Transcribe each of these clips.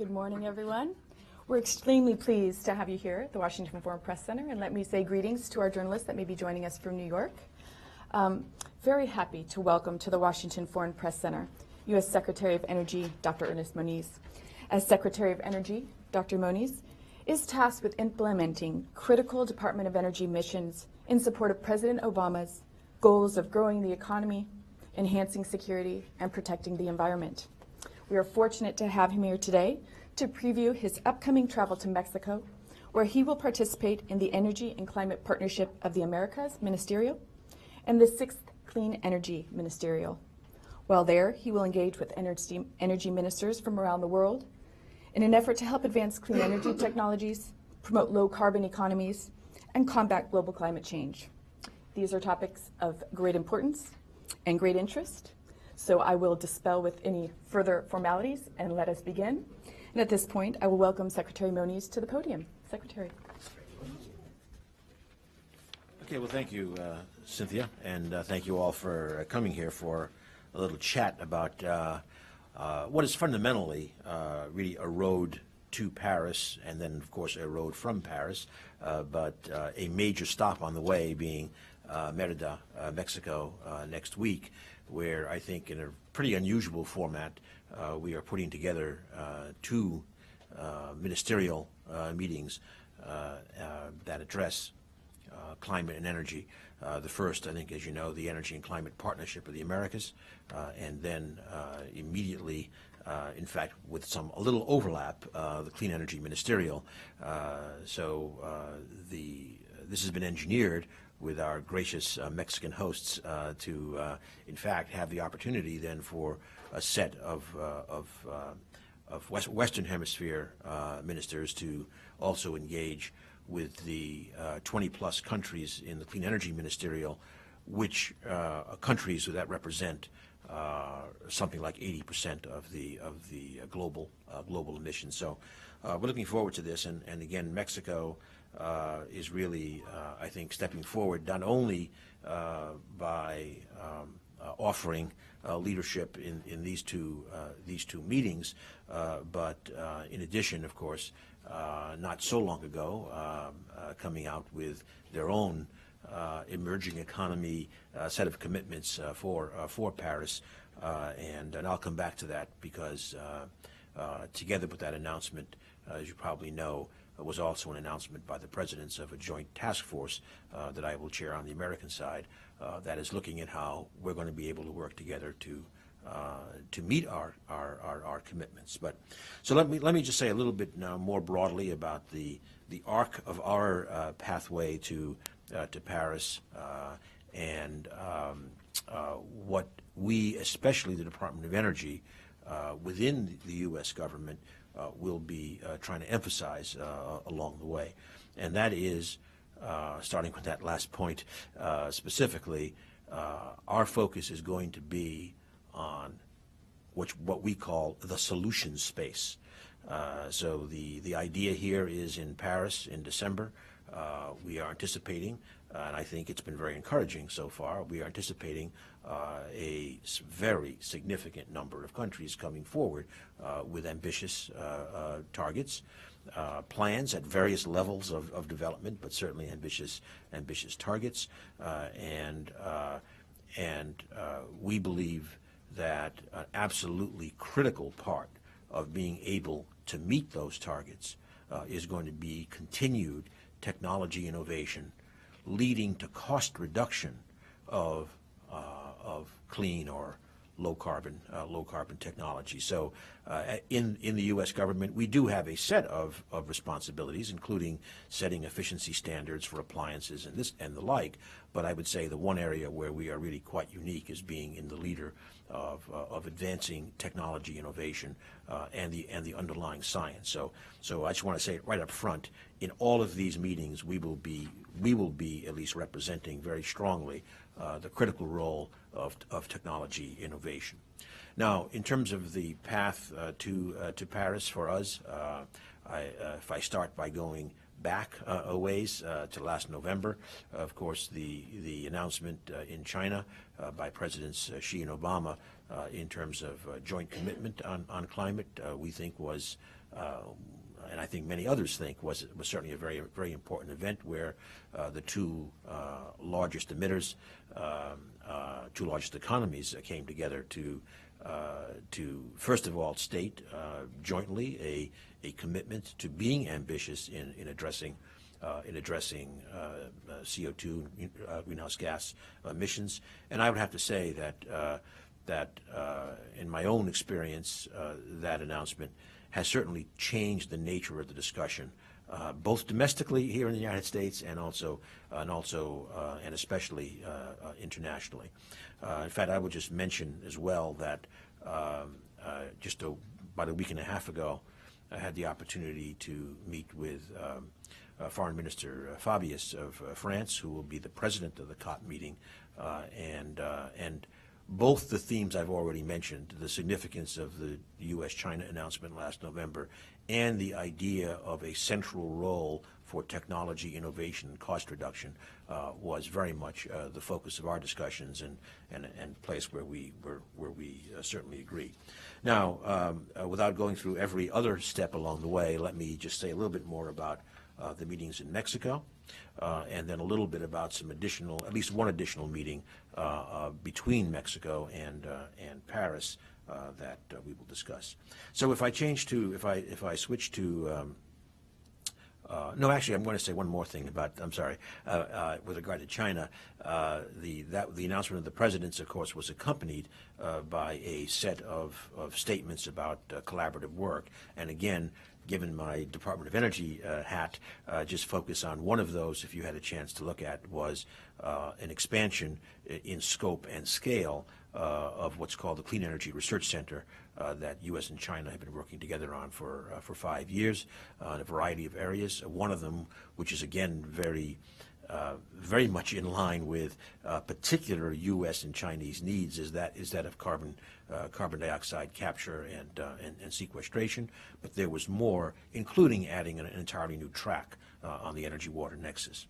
Good morning, everyone. We're extremely pleased to have you here at the Washington Foreign Press Center, and let me say greetings to our journalists that may be joining us from New York. Very happy to welcome to the Washington Foreign Press Center U.S. Secretary of Energy, Dr. Ernest Moniz. As Secretary of Energy, Dr. Moniz is tasked with implementing critical Department of Energy missions in support of President Obama's goals of growing the economy, enhancing security, and protecting the environment. We are fortunate to have him here today to preview his upcoming travel to Mexico, where he will participate in the Energy and Climate Partnership of the Americas Ministerial and the 6th Clean Energy Ministerial. While there, he will engage with energy ministers from around the world in an effort to help advance clean energy technologies, promote low-carbon economies, and combat global climate change. These are topics of great importance and great interest, so I will dispel with any further formalities and let us begin. And at this point, I will welcome Secretary Moniz to the podium. Secretary. Okay, well, thank you, Cynthia, and thank you all for coming here for a little chat about what is fundamentally really a road to Paris, and then, of course, a road from Paris, but a major stop on the way being Merida, Mexico, next week, where I think in a pretty unusual format, we are putting together two ministerial meetings that address climate and energy. The first, I think, as you know, the Energy and Climate Partnership of the Americas, and then immediately, in fact, with a little overlap, the Clean Energy Ministerial. This has been engineered with our gracious Mexican hosts to, in fact, have the opportunity then for a set of Western Hemisphere ministers to also engage with the 20-plus countries in the Clean Energy Ministerial, which countries that represent something like 80% of the global emissions. So we're looking forward to this, and again, Mexico is really, I think, stepping forward not only by offering leadership in these two meetings, but in addition, of course, not so long ago, coming out with their own emerging economy set of commitments for Paris, and I'll come back to that because together with that announcement, as you probably know, was also an announcement by the presidents of a joint task force that I will chair on the American side that is looking at how we're going to be able to work together to meet our commitments. But so let me just say a little bit now more broadly about the arc of our pathway to Paris and what we, especially the Department of Energy, within the U.S. government, will be trying to emphasize along the way, and that is, starting with that last point specifically, our focus is going to be on what we call the solution space. So the idea here is in Paris in December. We are anticipating, and I think it's been very encouraging so far, we are anticipating a very significant number of countries coming forward with ambitious targets, plans at various levels of development, but certainly ambitious targets, and we believe that an absolutely critical part of being able to meet those targets is going to be continued technology innovation, leading to cost reduction of clean or low carbon technology. So in the U.S. government, we do have a set of responsibilities, including setting efficiency standards for appliances and the like. But I would say the one area where we are really quite unique is being in the leader of advancing technology innovation and the underlying science. So I just want to say it right up front, in all of these meetings, we will be at least representing very strongly the critical role of technology innovation. Now, in terms of the path to Paris for us, if I start by going back a ways to last November, of course, the announcement in China by Presidents Xi and Obama in terms of joint commitment on climate, we think was, and I think many others think was certainly a very important event where the two largest emitters, two largest economies came together to first of all state jointly a commitment to being ambitious in addressing CO2 greenhouse gas emissions. And I would have to say that in my own experience, that announcement has certainly changed the nature of the discussion, both domestically here in the United States and especially internationally. In fact, I would just mention as well that about a week and a half ago, I had the opportunity to meet with Foreign Minister Fabius of France, who will be the president of the COP meeting, and both the themes I've already mentioned, the significance of the U.S.-China announcement last November, and the idea of a central role for technology innovation and cost reduction, was very much the focus of our discussions and a place where we certainly agree. Now, without going through every other step along the way, let me just say a little bit more about the meetings in Mexico, and then a little bit about at least one additional meeting between Mexico and Paris that we will discuss. So if I switch to no, actually, I'm going to say one more thing with regard to China. The announcement of the presidents, of course, was accompanied by a set of statements about collaborative work. And again, given my Department of Energy hat, just focus on one of those, if you had a chance to look at, was an expansion in scope and scale of what's called the Clean Energy Research Center that U.S. and China have been working together on for 5 years in a variety of areas. One of them, which is again very much in line with particular U.S. and Chinese needs, is that of carbon dioxide capture and sequestration. But there was more, including adding an entirely new track on the energy-water nexus.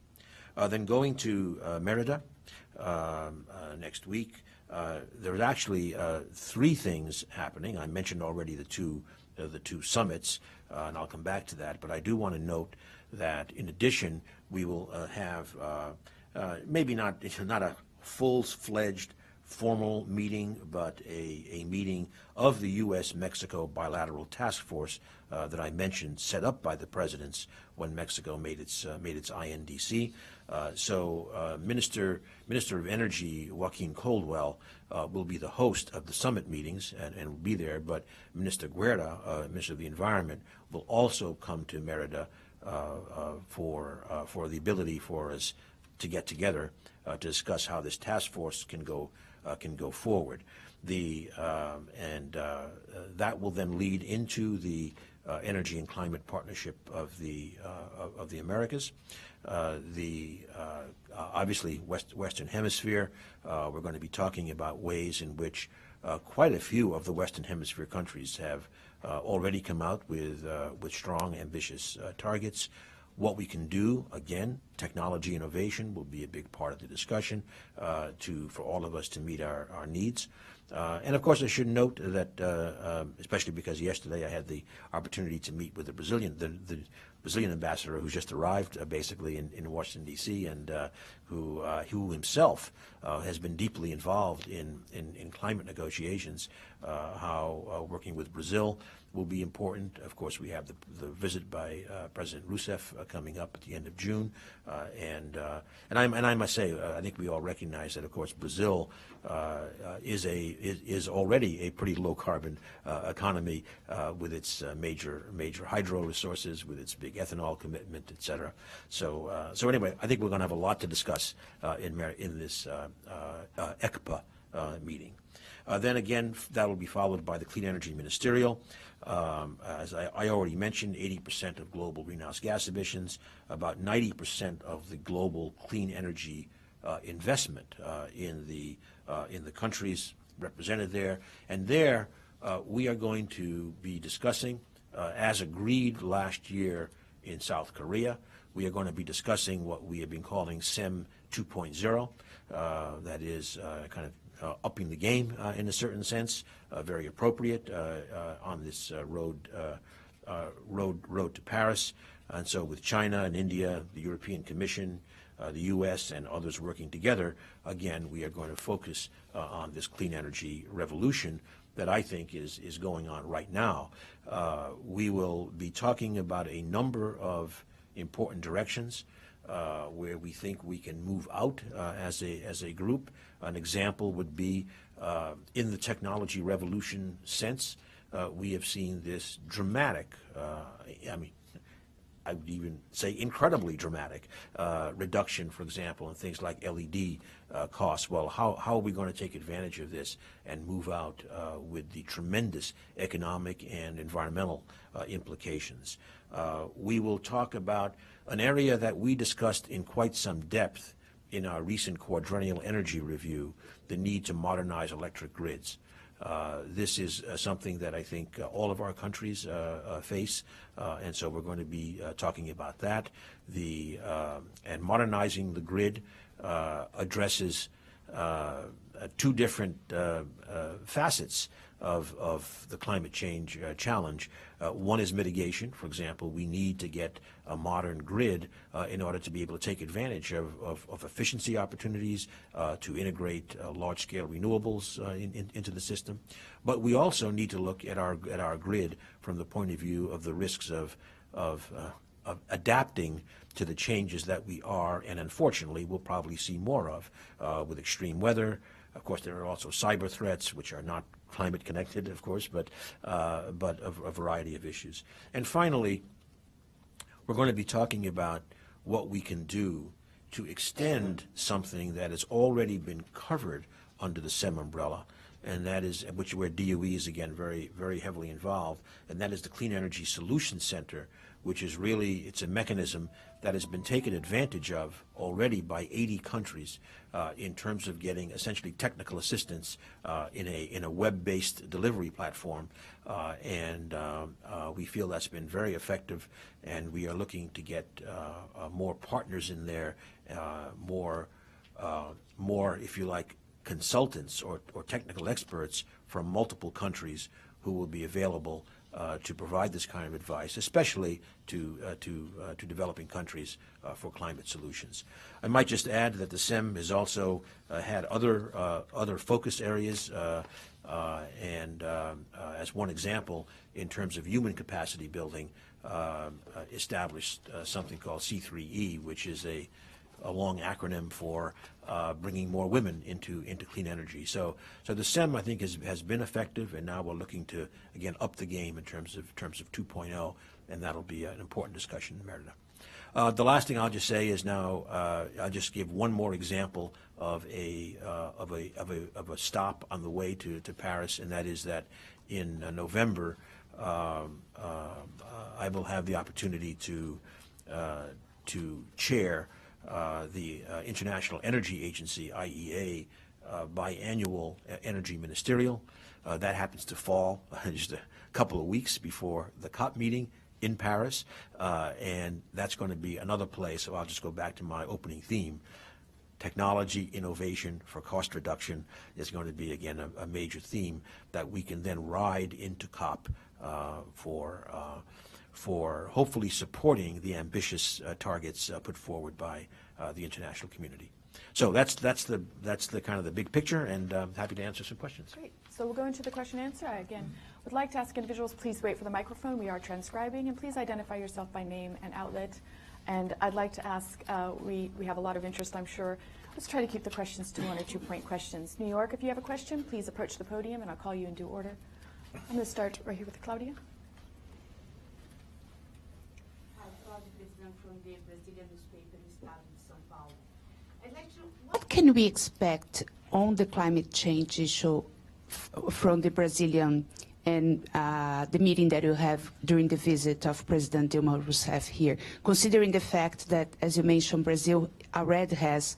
Then going to Merida next week. There's actually 3 things happening. I mentioned already the two summits, and I'll come back to that. But I do want to note that in addition, we will have maybe not a full-fledged formal meeting, but a meeting of the U.S.-Mexico bilateral task force that I mentioned, set up by the presidents when Mexico made its INDC. So Minister of Energy Joaquin Caldwell will be the host of the summit meetings and will be there, but Minister Guerra, Minister of the Environment, will also come to Merida for the ability for us to get together to discuss how this task force can go forward. That will then lead into the Energy and Climate Partnership of the Americas. Obviously, Western Hemisphere, we're going to be talking about ways in which quite a few of the Western Hemisphere countries have already come out with strong, ambitious targets. What we can do, again, technology innovation will be a big part of the discussion for all of us to meet our needs. And of course, I should note that, especially because yesterday I had the opportunity to meet with the Brazilian ambassador who's just arrived basically in Washington, D.C., and who himself has been deeply involved in climate negotiations, how working with Brazil will be important. Of course, we have the visit by President Rousseff coming up at the end of June, and I must say, I think we all recognize that, of course, Brazil is already a pretty low carbon economy with its major hydro resources, with its big ethanol commitment, et cetera. So anyway, I think we're going to have a lot to discuss in this ECPA meeting. Then again, that will be followed by the Clean Energy Ministerial. As I already mentioned, 80% of global greenhouse gas emissions, about 90% of the global clean energy investment in the countries represented there. And there, we are going to be discussing, as agreed last year in South Korea, we are going to be discussing what we have been calling CEM 2.0. That is kind of upping the game in a certain sense, very appropriate on this road to Paris. And so with China and India, the European Commission, the U.S. and others working together, again, we are going to focus on this clean energy revolution that I think is going on right now. We will be talking about a number of important directions where we think we can move out as a group. An example would be in the technology revolution sense, we have seen this dramatic, I would even say incredibly dramatic reduction, for example, in things like LED costs. Well, how are we going to take advantage of this and move out with the tremendous economic and environmental implications? We will talk about an area that we discussed in quite some depth in our recent quadrennial energy review, the need to modernize electric grids. This is something that I think all of our countries face, and so we're going to be talking about that. And modernizing the grid addresses two different facets of the climate change challenge. One is mitigation. For example, we need to get a modern grid in order to be able to take advantage of efficiency opportunities, to integrate large-scale renewables into the system. But we also need to look at our grid from the point of view of the risks of adapting to the changes that we are, and unfortunately we'll probably see more of with extreme weather. Of course, there are also cyber threats, which are not climate connected, of course, but a variety of issues. And finally, we're going to be talking about what we can do to extend something that has already been covered under the SEM umbrella, and that is where DOE is again very, very heavily involved, and that is the Clean Energy Solutions Center, which is really, it's a mechanism that has been taken advantage of already by 80 countries in terms of getting essentially technical assistance in a web-based delivery platform, and we feel that's been very effective, and we are looking to get more partners in there, more, if you like, consultants or technical experts from multiple countries who will be available to provide this kind of advice, especially to developing countries for climate solutions. I might just add that the SEM has also had other focus areas, and as one example, in terms of human capacity building, established something called C3E, which is a long acronym for bringing more women into clean energy. So the SEM, I think, has been effective, and now we're looking to again up the game in terms of 2.0, and that'll be an important discussion in Merida. The last thing I'll just say is now I'll just give one more example of a stop on the way to Paris, and that is that in November I will have the opportunity to chair the International Energy Agency, IEA, biannual energy ministerial. That happens to fall just a couple of weeks before the COP meeting in Paris, and that's going to be another place, so I'll just go back to my opening theme. Technology, innovation for cost reduction is going to be, again, a major theme that we can then ride into COP for hopefully supporting the ambitious targets put forward by the international community. So that's the kind of the big picture, and I'm happy to answer some questions. Great. So we'll go into the question and answer. I again would like to ask individuals, please wait for the microphone. We are transcribing, and please identify yourself by name and outlet. And I'd like to ask, we have a lot of interest, I'm sure. Let's try to keep the questions to 1 or 2 point questions. New York, if you have a question, please approach the podium, and I'll call you in due order. I'm going to start right here with Claudia. Hi, Claudia President from the Brazilian newspaper, Estado de São Paulo. I'd like to know, what can we expect on the climate change issue from the Brazilian and the meeting that you have during the visit of President Dilma Rousseff here, considering the fact that, as you mentioned, Brazil already has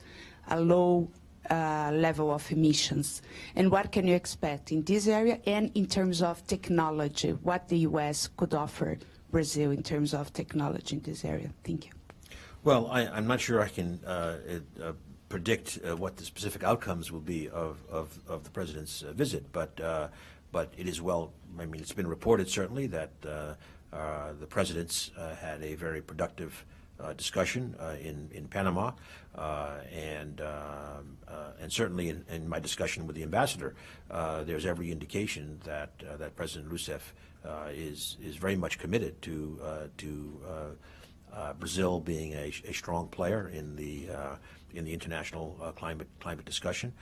a low level of emissions? And what can you expect in this area and in terms of technology, what the U.S. could offer Brazil in terms of technology in this area? Thank you. Well, I'm not sure I can predict what the specific outcomes will be of the president's visit, but it is well, I mean, it's been reported certainly that the presidents had a very productive discussion in Panama, and certainly in my discussion with the ambassador, there's every indication that that President Rousseff is very much committed to Brazil being a strong player in the international climate discussion.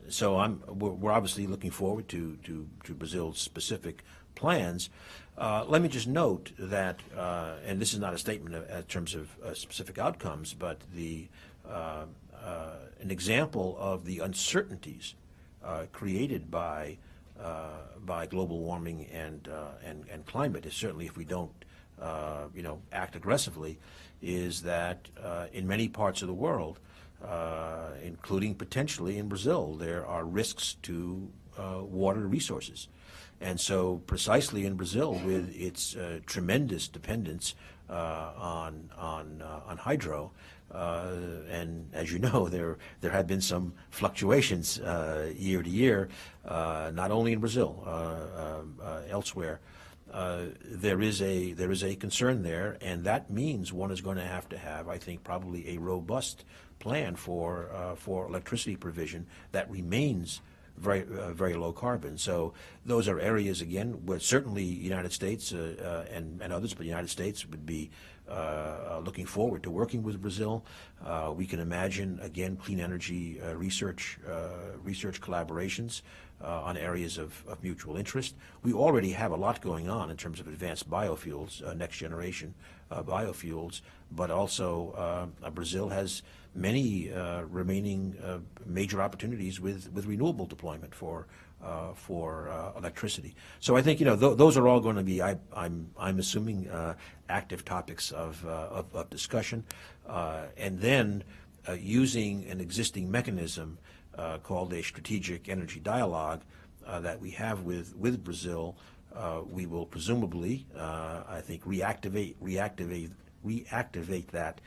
So we're obviously looking forward to Brazil's specific plans. Let me just note that, and this is not a statement in terms of specific outcomes, but an example of the uncertainties created by global warming and climate is certainly, if we don't act aggressively, is that in many parts of the world, including potentially in Brazil, there are risks to water resources. And so precisely in Brazil, with its tremendous dependence on hydro, and as you know, there have been some fluctuations year to year, not only in Brazil, elsewhere. There is a concern there, and that means one is going to have, I think, probably a robust plan for electricity provision that remains very low carbon. So those are areas, again, where certainly United States and others, but the United States would be looking forward to working with Brazil. We can imagine, again, clean energy research collaborations on areas of mutual interest. We already have a lot going on in terms of advanced biofuels, next generation biofuels, but also Brazil has many remaining major opportunities with renewable deployment for electricity. So I think those are all going to be, I'm assuming, active topics of discussion, and then using an existing mechanism called a strategic energy dialogue that we have with Brazil. We will presumably, I think, reactivate that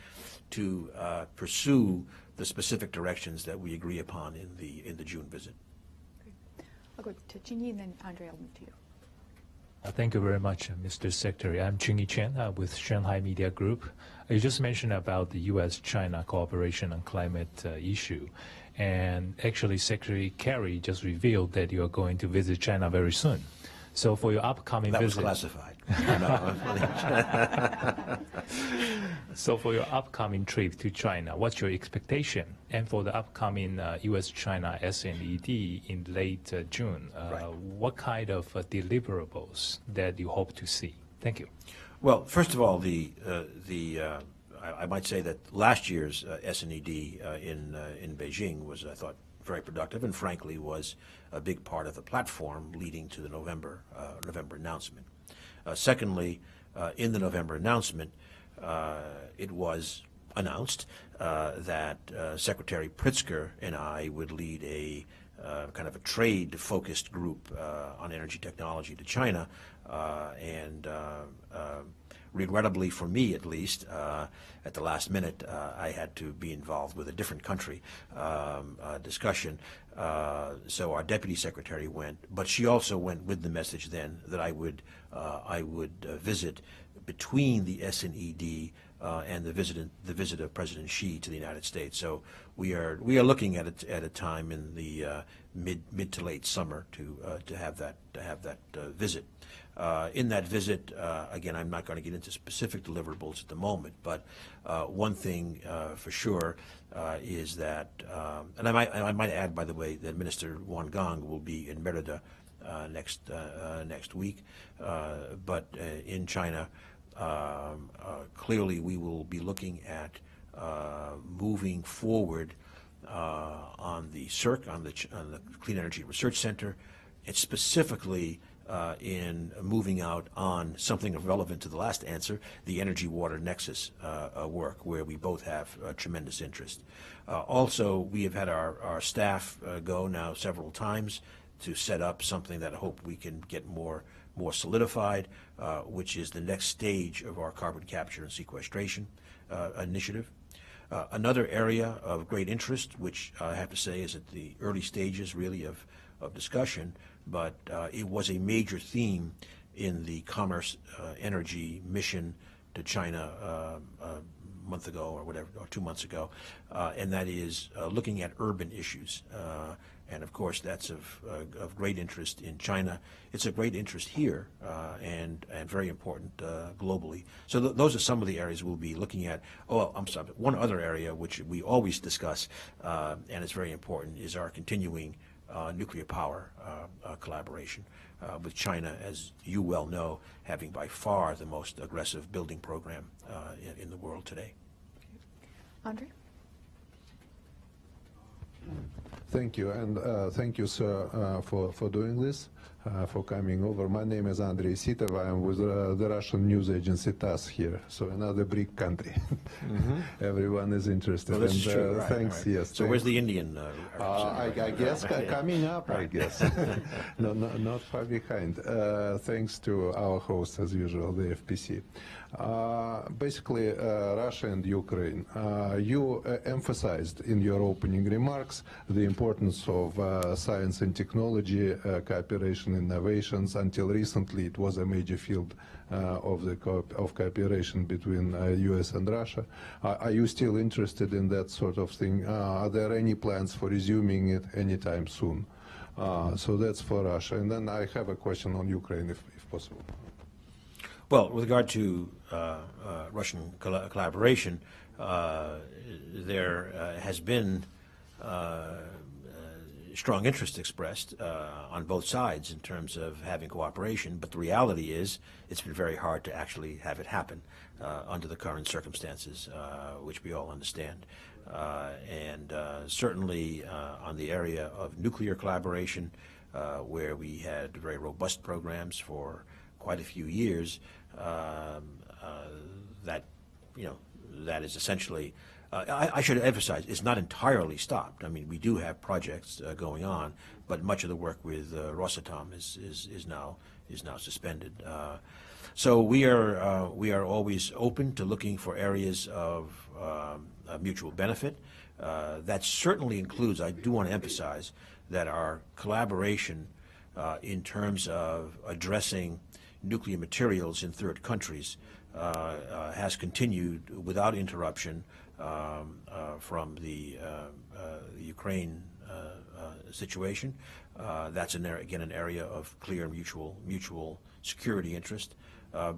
to pursue the specific directions that we agree upon in the June visit. Great. I'll go to Chinyi, and then Andre, I'll move to you. Thank you very much, Mr. Secretary. I'm Chinyi Chen with Shanghai Media Group. You just mentioned about the U.S.-China cooperation on climate issue. And actually, Secretary Kerry just revealed that you are going to visit China very soon. So for your upcoming visit... That was classified. So for your upcoming trip to China, what's your expectation? And for the upcoming U.S.-China SNED in late June, right. What kind of deliverables that you hope to see? Thank you. Well, first of all, I might say that last year's SNED in Beijing was, I thought, very productive, and frankly was a big part of the platform leading to the November announcement. Secondly, in the November announcement, it was announced that Secretary Pritzker and I would lead a kind of a trade-focused group on energy technology to China, and regrettably for me at least, at the last minute, I had to be involved with a different country discussion. So our deputy secretary went, but she also went with the message then that I would visit between the SNED and the visit of President Xi to the United States. So we are looking at a time in the mid to late summer to have that visit. In that visit, again, I'm not going to get into specific deliverables at the moment, but one thing for sure is that, and I might add, by the way, that Minister Wang Gang will be in Merida next week, but in China, clearly we will be looking at moving forward on the CERC, on the Clean Energy Research Center, and specifically in moving out on something relevant to the last answer, the energy-water nexus work, where we both have tremendous interest. Also, we have had our staff go now several times to set up something that I hope we can get more solidified, which is the next stage of our carbon capture and sequestration initiative. Another area of great interest, which I have to say is at the early stages really of discussion, but it was a major theme in the Commerce Energy mission to China a month ago or whatever, or 2 months ago, and that is looking at urban issues. And of course, that's of great interest in China. It's of great interest here and very important globally. So those are some of the areas we'll be looking at. Oh, I'm sorry. One other area which we always discuss, and it's very important, is our continuing nuclear power collaboration with China, as you well know, having by far the most aggressive building program in the world today. Andre? Thank you, and thank you, sir, for doing this, for coming over. My name is Andrei Sitov. I am with the Russian news agency TASS here, so another BRIC country. Everyone is interested. Well, this is and, true. Right, thanks, right. yes. So where's the Indian I guess coming up, I guess. No, not far behind. Thanks to our host, as usual, the FPC. Basically, Russia and Ukraine. You emphasized in your opening remarks the importance of science and technology, cooperation, innovations. Until recently, it was a major field of cooperation between U.S. and Russia. Are you still interested in that sort of thing? Are there any plans for resuming it anytime soon? So that's for Russia. And then I have a question on Ukraine, if possible. Well, with regard to Russian collaboration, there has been strong interest expressed on both sides in terms of having cooperation, but the reality is it's been very hard to actually have it happen under the current circumstances, which we all understand. And certainly on the area of nuclear collaboration, where we had very robust programs for quite a few years, that is essentially, I should emphasize, it's not entirely stopped. I mean, we do have projects going on, but much of the work with Rosatom is now suspended. So we are always open to looking for areas of mutual benefit. That certainly includes, I do want to emphasize, that our collaboration in terms of addressing nuclear materials in third countries has continued without interruption from the Ukraine situation. That's again an area of clear mutual security interest.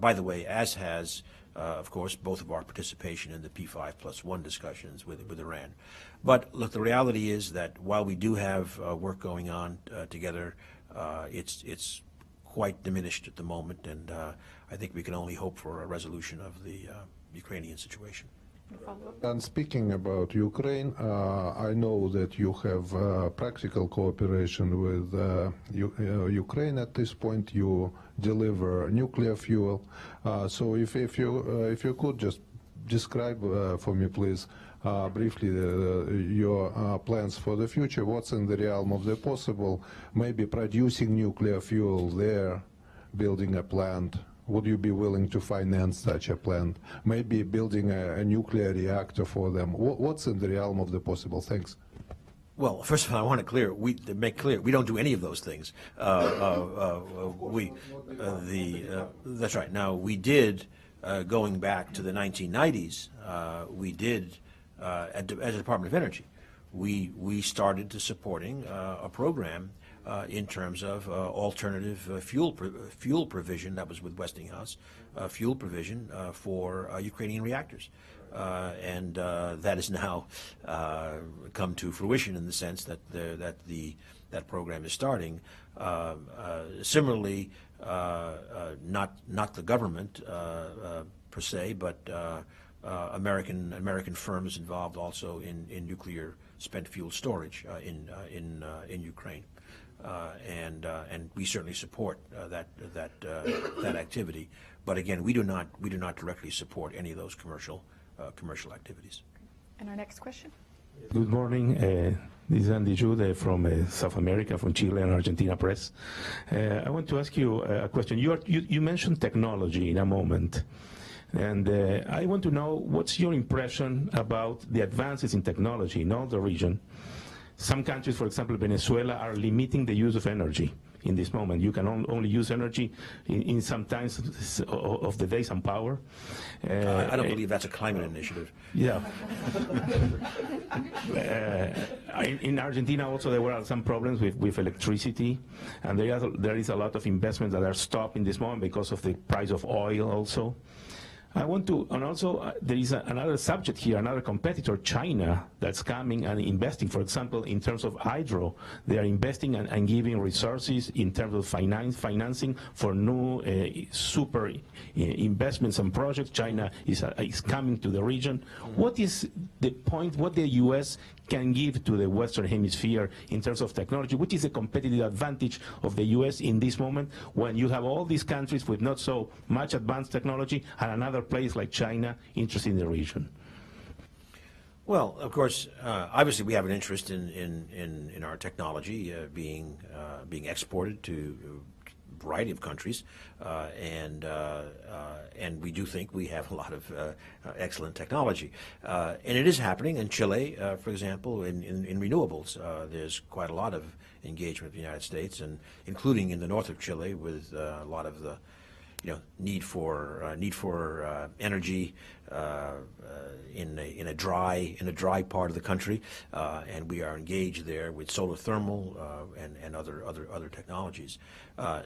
By the way, as has, of course, both of our participation in the P5+1 discussions with Iran. But look, the reality is that while we do have work going on together, it's quite diminished at the moment, and I think we can only hope for a resolution of the Ukrainian situation. And speaking about Ukraine, I know that you have practical cooperation with Ukraine at this point. You deliver nuclear fuel. So if you could just describe for me, please, briefly your plans for the future. What's in the realm of the possible? Maybe producing nuclear fuel there, building a plant. Would you be willing to finance such a plant? Maybe building a nuclear reactor for them. What's in the realm of the possible? Thanks. Well, first of all, I want to make clear we don't do any of those things. That's right. Now, we did, going back to the 1990s, we did, as a Department of Energy, we started to supporting a program in terms of alternative fuel provision. That was with Westinghouse, fuel provision for Ukrainian reactors. And that has now come to fruition in the sense that that program is starting. Similarly, not the government per se, but American firms involved also in nuclear spent fuel storage in Ukraine. And we certainly support that activity. But again, we do not directly support any of those commercial activities. And our next question. Good morning. This is Andy Jude from South America, from Chile and Argentina Press. I want to ask you a question. You mentioned technology in a moment. And I want to know what's your impression about the advances in technology in all the region. Some countries, for example, Venezuela, are limiting the use of energy in this moment. You can only use energy in some times of the day, some power. I don't believe that's a climate initiative. Yeah. In Argentina also there were some problems with electricity, and there is a lot of investments that are stopped in this moment because of the price of oil also. I want to, and also there is another subject here, another competitor, China, that's coming and investing. For example, in terms of hydro, they are investing and giving resources in terms of financing for new super investments and projects. China is coming to the region. What is the point, what the U.S. can give to the Western Hemisphere in terms of technology? Which is the competitive advantage of the U.S. in this moment when you have all these countries with not so much advanced technology and another place like China interested in the region? Well, of course, obviously we have an interest in our technology being exported to a variety of countries, and we do think we have a lot of excellent technology, and it is happening in Chile, for example, in renewables. There's quite a lot of engagement with the United States, and including in the north of Chile, with a lot of the need for energy in a dry part of the country, and we are engaged there with solar thermal and other technologies.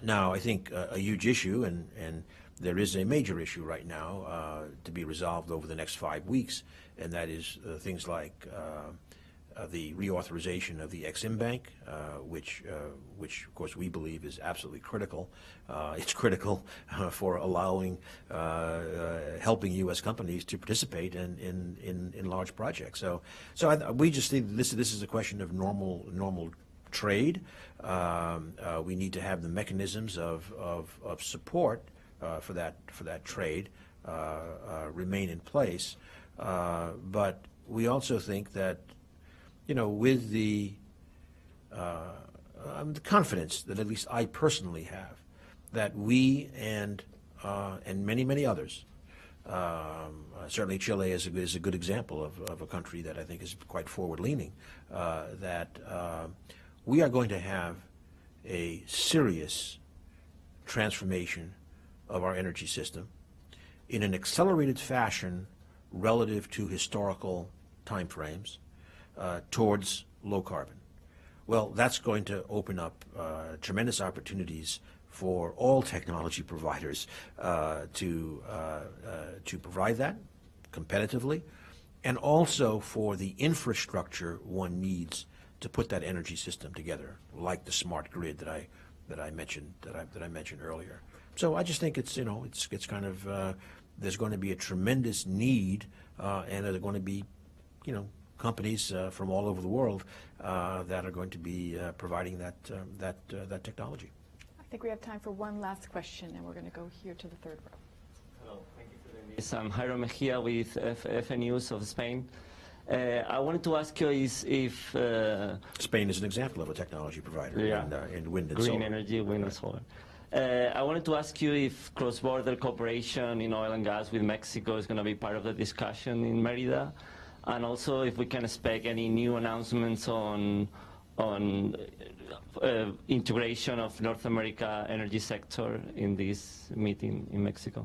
Now, I think a huge issue, and there is a major issue right now to be resolved over the next 5 weeks, and that is things like the reauthorization of the Exim Bank, which of course we believe is absolutely critical. It's critical for allowing, helping U.S. companies to participate in large projects. So we just think this is a question of normal trade. We need to have the mechanisms of support for that trade remain in place. But we also think that, with the confidence that at least I personally have, that we and many others, certainly Chile is a good example of a country that I think is quite forward-leaning, that we are going to have a serious transformation of our energy system in an accelerated fashion relative to historical timeframes. Towards low carbon. Well, that's going to open up tremendous opportunities for all technology providers to provide that competitively, and also for the infrastructure one needs to put that energy system together, like the smart grid that I mentioned earlier. So I just think it's kind of there's going to be a tremendous need, and there's going to be companies from all over the world that are going to be providing that technology. I think we have time for one last question, and we're going to go here to the third row. Hello, thank you for doing this. I'm Jairo Mejia with FNews of Spain. I wanted to ask you if... Spain is an example of a technology provider in wind and green solar. Energy, wind and solar. I wanted to ask you if cross-border cooperation in oil and gas with Mexico is going to be part of the discussion in Merida, and also if we can expect any new announcements on integration of North America energy sector in this meeting in Mexico.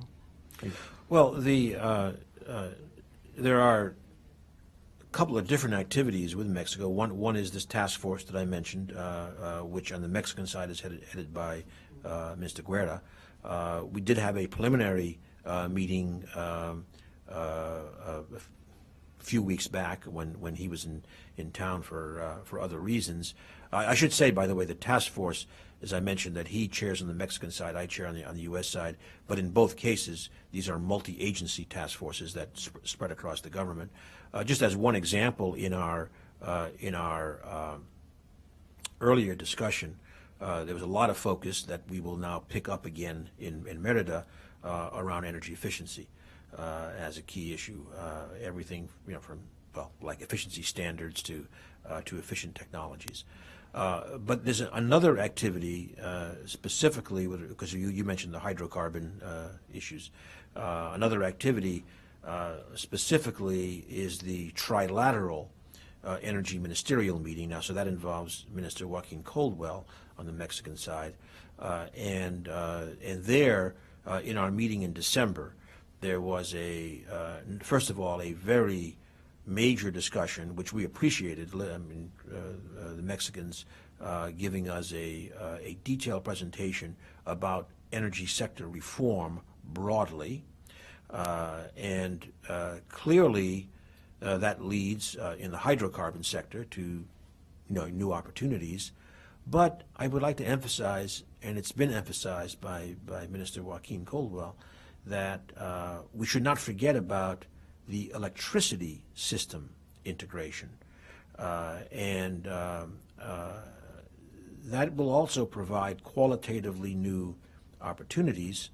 Well, there are a couple of different activities with Mexico. One is this task force that I mentioned, which on the Mexican side is headed by Mr. Guerra. We did have a preliminary meeting a few weeks back when he was in town for other reasons. I should say, by the way, the task force, as I mentioned, that he chairs on the Mexican side, I chair on the U.S. side. But in both cases, these are multi-agency task forces that spread across the government. Just as one example, in our earlier discussion, there was a lot of focus that we will now pick up again in Merida around energy efficiency as a key issue. Everything from like efficiency standards to efficient technologies. But there's another activity specifically, because you mentioned the hydrocarbon issues. Another activity specifically is the trilateral energy ministerial meeting. Now, so that involves Minister Joaquin Coldwell on the Mexican side. And there, in our meeting in December, there was first of all, a very major discussion, which we appreciated. I mean, the Mexicans giving us a detailed presentation about energy sector reform broadly, and clearly that leads in the hydrocarbon sector to new opportunities. But I would like to emphasize, and it's been emphasized by Minister Joaquin Coldwell, that we should not forget about the electricity system integration. And that will also provide qualitatively new opportunities,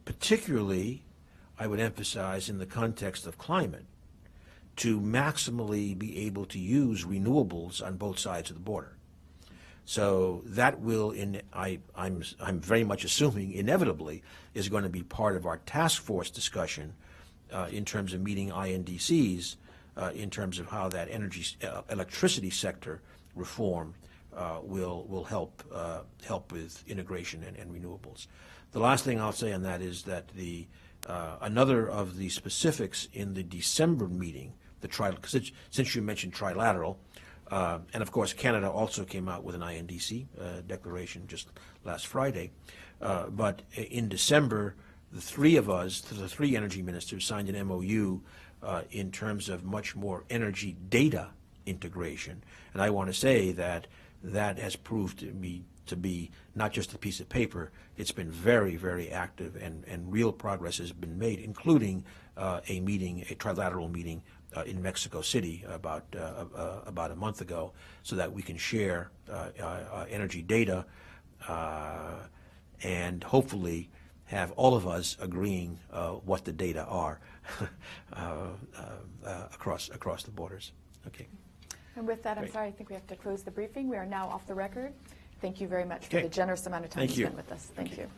particularly, I would emphasize, in the context of climate, to maximally be able to use renewables on both sides of the border. So that will, I'm very much assuming, inevitably, is going to be part of our task force discussion in terms of meeting INDCs, in terms of how that electricity sector reform will help with integration and renewables. The last thing I'll say on that is that another of the specifics in the December meeting, since you mentioned trilateral. And of course, Canada also came out with an INDC declaration just last Friday. But in December, the three of us, the three energy ministers, signed an MOU in terms of much more energy data integration. And I want to say that has proved to be not just a piece of paper. It's been very, very active, and real progress has been made, including a trilateral meeting in Mexico City about a month ago, so that we can share energy data and hopefully have all of us agreeing what the data are across the borders. Okay. And with that, I'm Great. sorry, I think we have to close the briefing. We are now off the record. Thank you very much for Okay. the generous amount of time Thank you you. spent with us. Thank you.